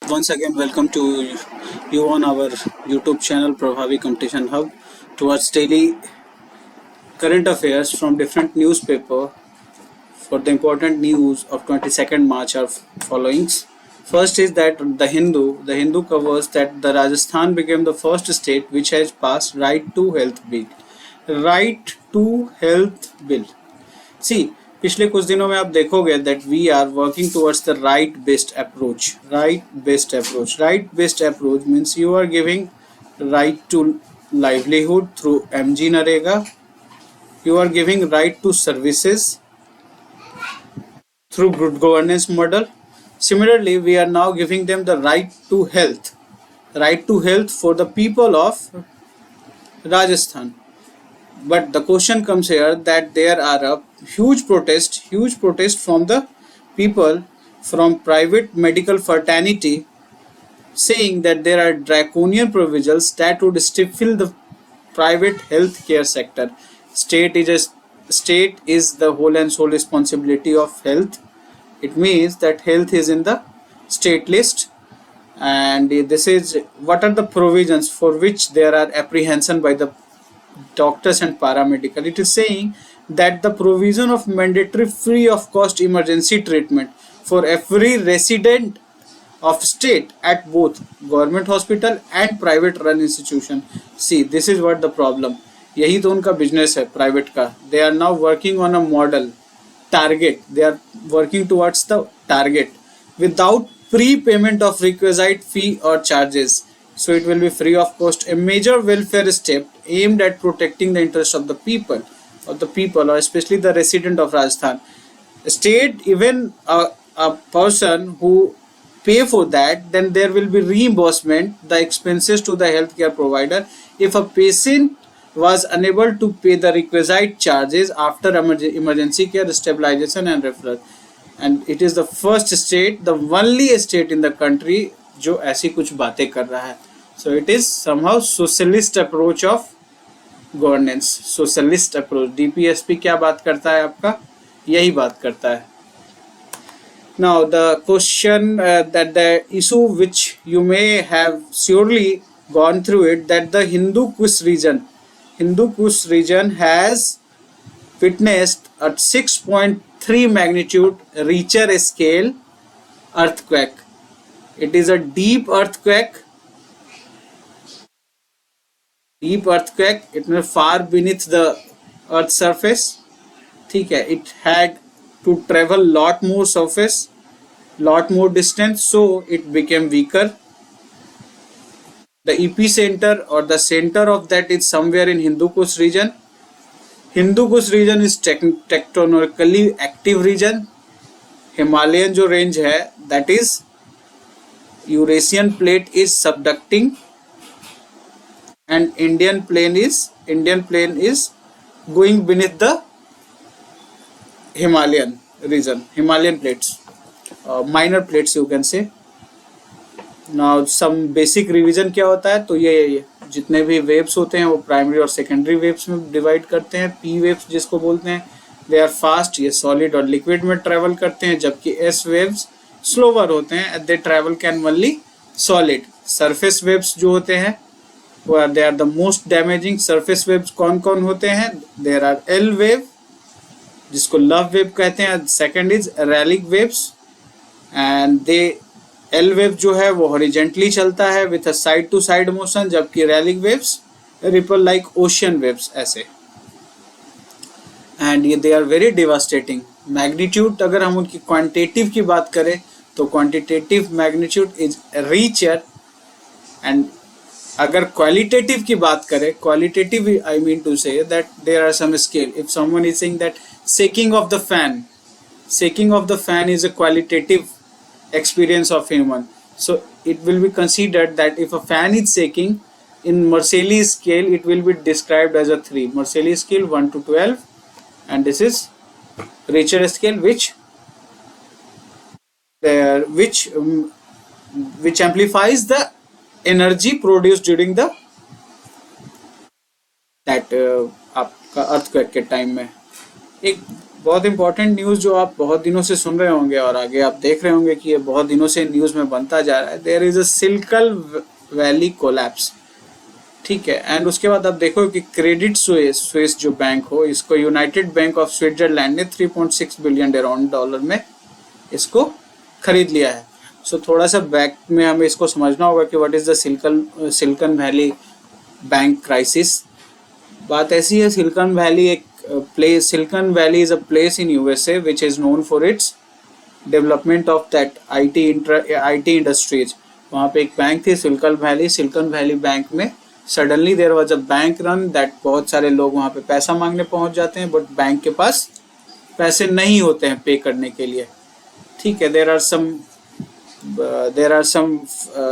Once again, welcome to you on our YouTube channel Prabhavi Competition Hub towards daily current affairs from different newspaper. For the important news of 22nd March are followings. First is that the Hindu covers that the Rajasthan became the first state which has passed right to health bill. Right to health bill. सी पिछले कुछ दिनों में आप देखोगे that we are working towards the right based approach means you are giving right to livelihood through MG Narega. You are giving right to services through good governance model. Similarly, we are now giving them the right to health for the people of Rajasthan. But the question comes here that there are a huge protest from the people from private medical fraternity saying that there are draconian provisions that would stifle the private healthcare sector. State is the whole and sole responsibility of health. It means that health is in the state list, and this is what are the provisions for which there are apprehension by the doctors and paramedical. It is saying that the provision of mandatory free of cost emergency treatment for every resident of state at both government hospital and private run institution. See, this is what the problem. यही तो उनका business है private का. They are now working on a model target. They are working towards the target without prepayment of requisite fee or charges. So it will be free of cost. A major welfare step aimed at protecting the interest of the people, or especially the resident of Rajasthan. State, even a person who pay for that, then there will be reimbursement the expenses to the healthcare provider if a patient was unable to pay the requisite charges after emergency care, stabilization and referral. And it is the first state, the only state in the country जो ऐसी कुछ बातें कर रहा है. So it is somehow socialist approach of governance. Socialist approach. DPSP क्या बात करता है आपका? यही बात करता है. Now the question that the issue which you may have surely gone through it, that the Hindu Kush region has witnessed a 6.3 magnitude Richter scale earthquake. It is a deep earthquake. It was far beneath the earth surface. ठीक है. It had to travel lot more surface, lot more distance, so it became weaker. The epicenter or the center of that is somewhere in Hindu Kush region. Hindu Kush region is tectonically active region. Himalayan जो range है, that is Eurasian plate is subducting, and Indian plane is going beneath the Himalayan region, Himalayan plates, minor plates you can say. Now some basic revision क्या होता है, तो ये जितने भी waves होते हैं वो प्राइमरी और सेकेंडरी वेव्स में डिवाइड करते हैं. पी वेव्स जिसको बोलते हैं, दे आर फास्ट, ये सॉलिड और लिक्विड में ट्रेवल करते हैं, जबकि एस वेव्स स्लोवर होते हैं, they travel can only solid. Surface waves जो होते हैं वो they are the most damaging. Surface waves कौन कौन होते हैं? देयर आर एल वेव जिसको लव वेव कहते हैं, second is Rayleigh waves, and the L wave जो है वो हॉरिजेंटली चलता है with a side to side motion, जबकि Rayleigh waves ripple like ocean waves ऐसे. एंड ये they are very devastating. Magnitude अगर हम उनकी क्वांटिटेटिव की बात करें तो quantitative magnitude is Richter, and अगर क्वालिटेटिव की बात करें, qualitative I mean to say that there are some scale. If someone is saying that shaking of the fan is a qualitative experience of human, so it will be considered that if a fan is shaking in Mercalli scale, it will be described as a 3. Mercalli scale 1 to 12, and this is Richter scale which amplifies the energy produced during the that आपका earthquake के time में. एक बहुत important news जो आप बहुत दिनों से सुन रहे होंगे और आगे आप देख रहे होंगे कि ये बहुत दिनों से न्यूज़ में बनता जा रहा है, there is a Silicon Valley collapse. ठीक है, एंड उसके बाद आप देखो कि क्रेडिट स्विस स्विस जो बैंक हो, इसको यूनाइटेड बैंक ऑफ स्विट्जरलैंड ने 3.6 बिलियन अराउंड डॉलर में इसको खरीद लिया है। सो थोड़ा सा बैक में हमें इसको समझना होगा कि what is the Silicon Valley Bank crisis. बात ऐसी है, सिलिकॉन वैली एक place, Silicon Valley is a place in USA which is known for its development of that IT industries. वहाँ पे एक बैंक थी सिलिकॉन वैली बैंक में suddenly there was a bank run that, बहुत सारे लोग वहाँ पे पैसा मांगने पहुँच जाते हैं बट बैंक के पास पैसे नहीं होते हैं पे करने के लिए। ठीक है, there are some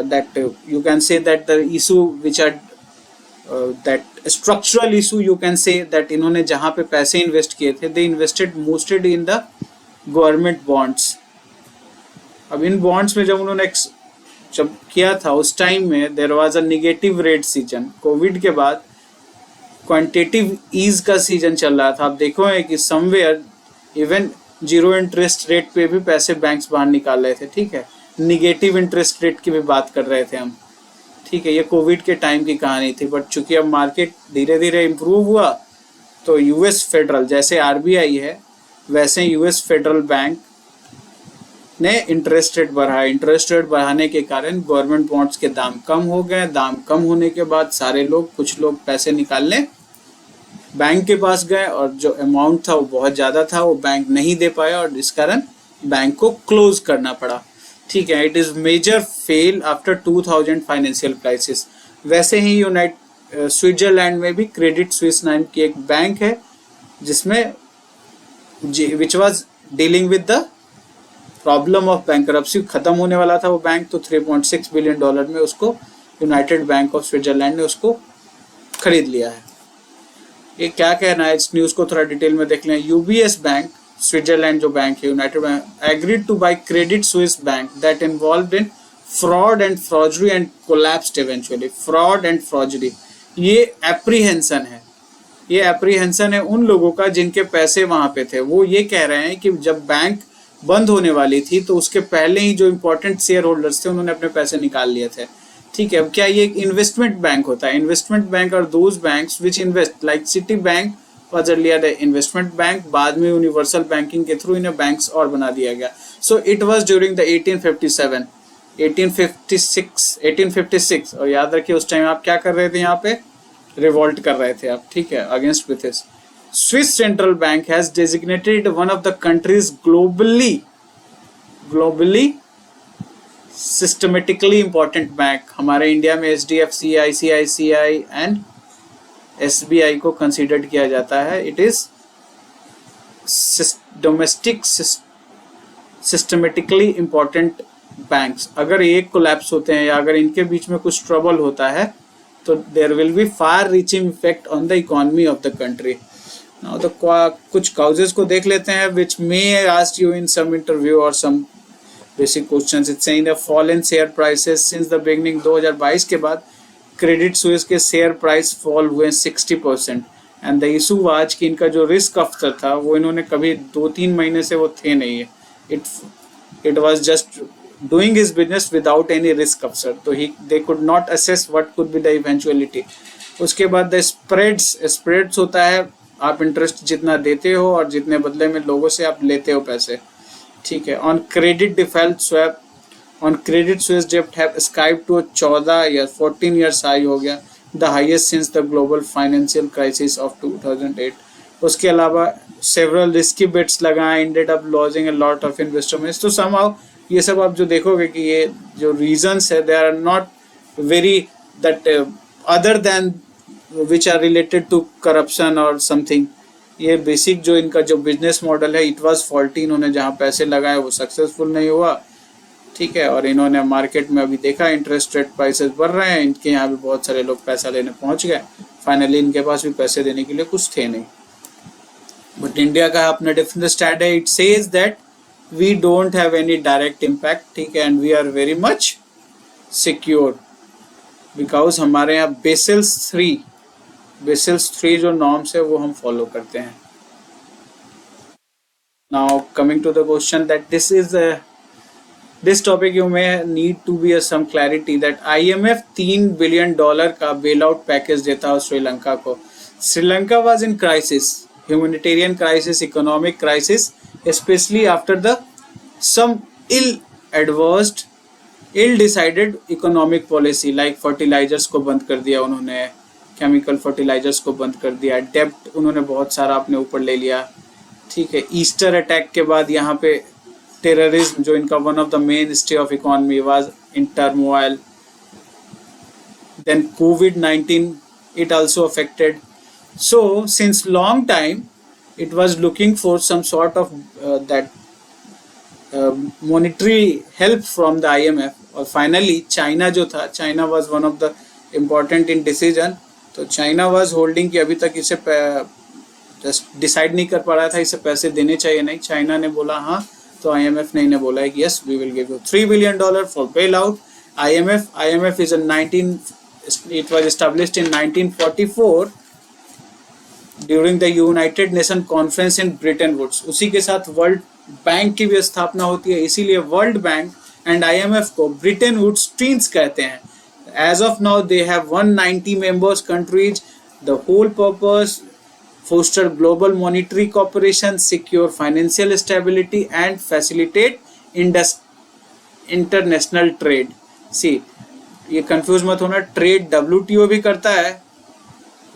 that you can say that the issue which are that structural issue you can say that इन्होंने जहाँ पे पैसे इन्वेस्ट किए थे they invested mostly in the government bonds। अब इन बॉन्ड्स में जब उन्होंने जब किया था उस टाइम में there was a negative rate season, COVID के बाद क्वांटिटेटिव ईज का सीजन चल रहा था। आप देखो है कि somewhere even zero interest rate पे भी पैसे बैंक्स बाहर निकाल रहे थे। ठीक है, निगेटिव इंटरेस्ट रेट की भी बात कर रहे थे हम। ठीक है, ये कोविड के टाइम की कहानी थी, बट चूंकि अब मार्केट धीरे धीरे इम्प्रूव हुआ तो यूएस फेडरल, जैसे आरबीआई है वैसे यूएस फेडरल बैंक ने इंटरेस्ट रेट बढ़ाया। इंटरेस्ट रेट बढ़ाने के कारण गवर्नमेंट बॉन्ड्स के दाम कम हो गए। दाम कम होने के बाद सारे लोग, कुछ लोग पैसे निकालने बैंक के पास गए और जो अमाउंट था वो बहुत ज़्यादा था, वो बैंक नहीं दे पाया और इस कारण बैंक को क्लोज करना पड़ा। ठीक है, it is major fail after 2000 financial crisis. वैसे ही स्विट्जरलैंड में भी क्रेडिट स्विस नाम की एक बैंक है जिसमें which was dealing with the problem of bankruptcy, खत्म होने वाला था वो बैंक, तो 3.6 बिलियन डॉलर में उसको यूनाइटेड बैंक ऑफ स्विट्जरलैंड ने उसको खरीद लिया है। ये क्या कहना है, इस न्यूज़ को थोड़ा डिटेल में देख लें। यूबीएस बैंक, स्विट्जरलैंड जो बैंक है, united bank, agreed to buy Credit Suisse bank that involved in fraud and fraudery and collapsed eventually. Fraud and fraudery, ये एप्रीहेंशन है, ये एप्रीहेंशन है उन लोगों का जिनके पैसे वहां पे थे। वो ये कह रहे हैं कि जब बैंक बंद होने वाली थी तो उसके पहले ही जो इंपॉर्टेंट शेयर होल्डर्स थे उन्होंने अपने पैसे निकाल लिए थे। ठीक है, अब क्या ये एक इन्वेस्टमेंट बैंक होता है? इन्वेस्टमेंट बैंक और those banks which invest, like city bank was earlier the investment bank, बाद में यूनिवर्सल बैंकिंग के थ्रू इन्हें बैंक्स और बना दिया गया। So it was during the 1856 और याद रखिए उस टाइम आप क्या कर रहे थे, यहाँ पे रिवोल्ट कर रहे थे आप। ठीक है, against British. Swiss Central Bank has designated one of the country's globally systematically important bank। हमारे इंडिया में HDFC, ICICI एंड SBI को कंसिडर्ड किया जाता है। It is domestic systematically important banks. अगर एक कोलैप्स होते हैं या अगर इनके बीच में कुछ ट्रबल होता है तो there will be far reaching effect on the economy of the country. Now the कुछ causes को देख लेते हैं which may ask you in some interview or some basic questions। It's saying the fall in share prices since the beginning। 2022 के बाद Credit Suisse के share price fall हुए 60%। And the issue आज कि इनका जो रिस्क अफसर था वो इन्होंने कभी 2-3 महीने से वो थे नहीं है। It was just doing his business without any risk अफसर, तो they could not assess what could be the eventuality. उसके बाद द स्प्रेड्स होता है, आप इंटरेस्ट जितना देते हो और जितने बदले में लोगों से आप लेते हो पैसे। ठीक है, on credit default swap, on Credit Suisse डेब्ट हैव स्काइप टू 14 या 14 ईयर्स हाई हो गया, the highest since the global financial crisis of 2008। उसके अलावा सेवरल रिस्की बेट्स लगाए, ended up lodging a lot of investments. तो समहाउ ये सब आप जो देखोगे कि ये जो रीजंस है they are not very that other than which are related to corruption or something। ये बेसिक जो इनका जो बिजनेस मॉडल है, इट वाज फॉल्टी। इन्होंने जहाँ पैसे लगाए वो सक्सेसफुल नहीं हुआ। ठीक है, और इन्होंने मार्केट में अभी देखा इंटरेस्ट रेट प्राइसेस बढ़ रहे हैं, इनके यहाँ भी बहुत सारे लोग पैसा लेने पहुँच गए। फाइनली इनके पास भी पैसे देने के लिए कुछ थे नहीं। बट इंडिया का अपना डिफरेंट स्टैंड है। It says that we don't have any direct impact. ठीक है, and we are very much secure because हमारे यहाँ बेसिल्स 3 जो नॉर्म्स है वो हम फॉलो करते हैं। Now coming to the question that this topic you may need to be some clarity that IMF $3 billion का बेल आउट पैकेज देता है श्रीलंका को. Sri Lanka was in crisis, humanitarian crisis, economic crisis, especially after the some ill decided economic policy like fertilizers को बंद कर दिया उन्होंने, chemical fertilisers को बंद कर दिया, डेब्ट उन्होंने बहुत सारा अपने ऊपर ले लिया. ठीक है, ईस्टर अटैक के बाद यहाँ पे टेररिज्म जो इनका one of the mainstay of economy was in turmoil. Then COVID-19 it also affected. So since long time it was looking for some sort of that monetary help from the IMF. और finally China जो था, China was one of the important in decision. तो China was holding कि अभी तक इसे just decide नहीं कर पा रहा था इसे पैसे देने चाहिए नहीं. चाइना ने बोला हाँ, तो IMF ने इन्हें बोला है कि yes we will give you $3 billion for bail out. IMF is it was established in 1944 during the United Nations Conference in Bretton Woods. उसी के साथ वर्ल्ड बैंक की भी स्थापना होती है, इसीलिए वर्ल्ड बैंक एंड IMF को ब्रिटेन वुड्स ट्वीन्स कहते हैं. As of now, they have 190 members countries. The whole purpose: foster global monetary cooperation, secure financial stability, and facilitate international trade. See, ये कंफ्यूज मत होना. ट्रेड WTO भी करता है,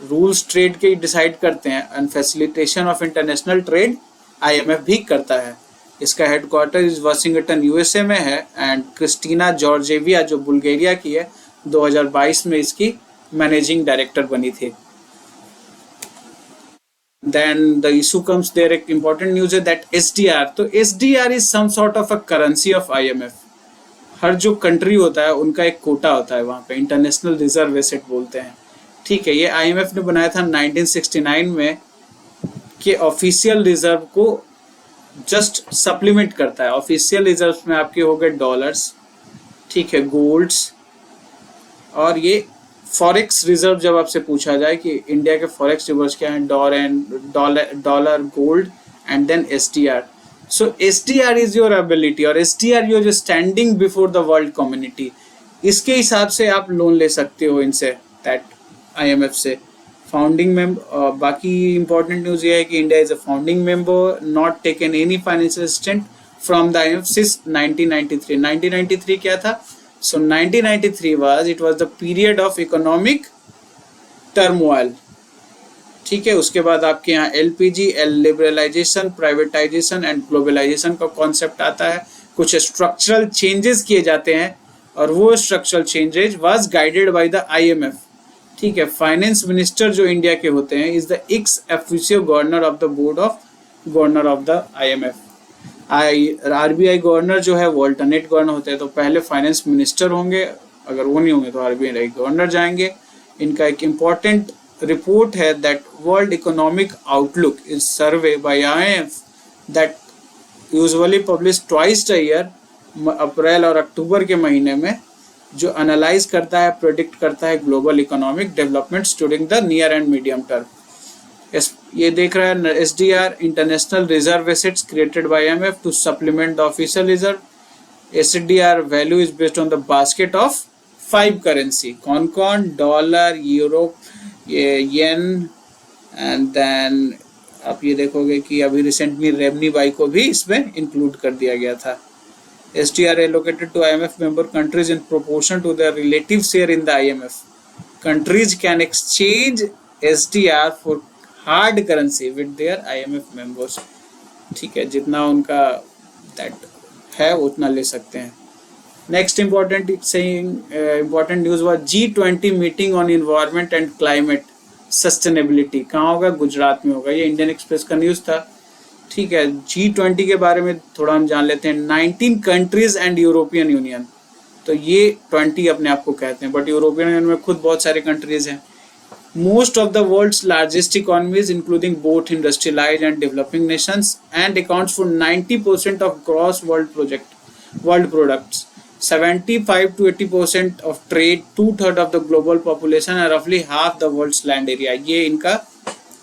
rules trade के डिसाइड करते हैं, and facilitation of international trade IMF भी करता है. इसका हेडक्वार्टर इस वाशिंगटन USA में है. एंड क्रिस्टीना जॉर्जेविया जो बुल्गारिया की है, 2022 में इसकी मैनेजिंग डायरेक्टर बनी थी. Then the issue comes there, एक important news है that SDR. तो SDR is some sort of a currency of IMF. हर जो कंट्री होता है उनका एक कोटा होता है वहाँ पे, इंटरनेशनल रिजर्व एसेट बोलते हैं. ठीक है, ये IMF ने बनाया था 1969 में कि ऑफिशियल रिजर्व को जस्ट सप्लीमेंट करता है. ऑफिशियल रिजर्व में आपके हो गए डॉलर्स, ठीक है, गोल्ड्स, और ये फॉरेक्स रिजर्व जब आपसे पूछा जाए कि इंडिया के फॉरेक्स रिजर्व्स क्या हैं, dollar, gold and then SDR. So SDR is your ability, और SDR योर जो standing before the world community. इसके हिसाब से आप लोन ले सकते हो इनसे, दैट IMF से. फाउंडिंग मेंबर, बाकी इंपॉर्टेंट न्यूज ये है कि India is a founding member, not taken any financial assistance from the IMF since 1993. 1993 क्या था? So 1993 was the period of economic turmoil. ठीक है, उसके बाद आपके यहाँ LPG, liberalisation, privatisation and globalisation का कॉन्सेप्ट आता है. कुछ स्ट्रक्चरल चेंजेस किए जाते हैं, और वो structural changes was guided by the IMF. ठीक है, फाइनेंस मिनिस्टर जो इंडिया के होते हैं is the ex officio governor of the board of governor of the IMF. RBI governor जो है वो अल्टरनेट गवर्नर होते हैं. तो पहले फाइनेंस मिनिस्टर होंगे, अगर वो नहीं होंगे तो RBI गवर्नर जाएंगे. इनका एक इम्पॉर्टेंट रिपोर्ट है that world economic outlook is survey by IMF that usually publish twice a year, अप्रैल और अक्टूबर के महीने में, जो एनालाइज करता है, प्रेडिक्ट करता है global economic developments during the near and medium term. ये देख रहा है SDR, international reserve assets created by IMF to supplement the official reserve. SDR value is based on the basket of 5 currency. कौन कौन? Dollar, euro, yen, and then आप ये देखोगे कि अभी रिसेंटली रेमनी बाई को भी इसमें इंक्लूड कर दिया गया था. SDR allocated to IMF member countries in proportion to their relative share in the IMF. Countries can exchange SDR for hard currency with their IMF members. ठीक है, जितना उनका दैट है उतना ले सकते हैं. नेक्स्ट इम्पोर्टेंट न्यूज हुआ G20 meeting on environment and climate sustainability. कहाँ होगा? गुजरात में होगा. ये इंडियन एक्सप्रेस का न्यूज था. ठीक है, G20 के बारे में थोड़ा हम जान लेते हैं. 19 कंट्रीज एंड यूरोपियन यूनियन. तो ये 20 अपने आप को कहते हैं, बट यूरोपियन यूनियन में खुद बहुत सारे कंट्रीज हैं. Most of the world's largest economies, including both industrialized and developing nations, and accounts for 90% of gross world products, 75 to 80% of trade, 2/3 of the global population, and roughly half the world's land area. ये इनका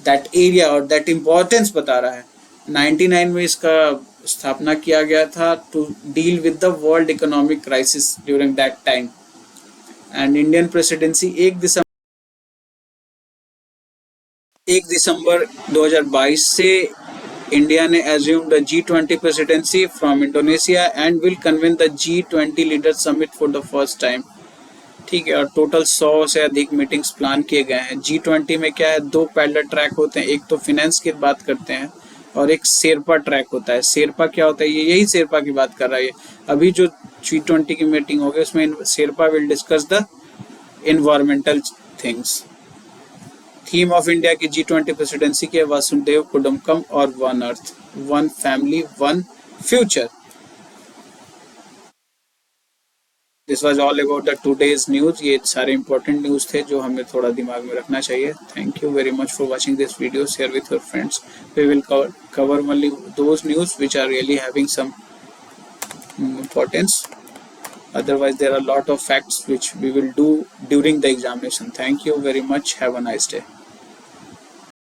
that area और that importance बता रहा है. 99 में इसका स्थापना किया गया था to deal with the world economic crisis during that time. And Indian presidency 1 दिसंबर 2022 से इंडिया ने assumed the G20 presidency from Indonesia and will convene the G20 leader summit for the first time. ठीक है, और total 100 से अधिक meetings plan किए गए हैं। G20 में क्या है, 2 पैरेलल ट्रैक होते हैं, एक तो फिनेंस की बात करते हैं और एक शेरपा ट्रैक होता है। शेरपा क्या होता है, ये यही शेरपा की बात कर रहा है। अभी जो G20 की मीटिंग होगी उसमें Sherpa will discuss the environmental things. Theme of India की G20 प्रेसिडेंसी के वासुदेव कुडुम्बकम और one earth, one family, one future. This was all about the today's news. ये सारे इंपॉर्टेंट न्यूज थे जो हमें थोड़ा दिमाग में रखना चाहिए। Thank you very much for watching this video. Share with your friends. We will cover only those news which are really having some importance. Otherwise, there are a lot of facts which we will do during the examination. Thank you very much. Have a nice day.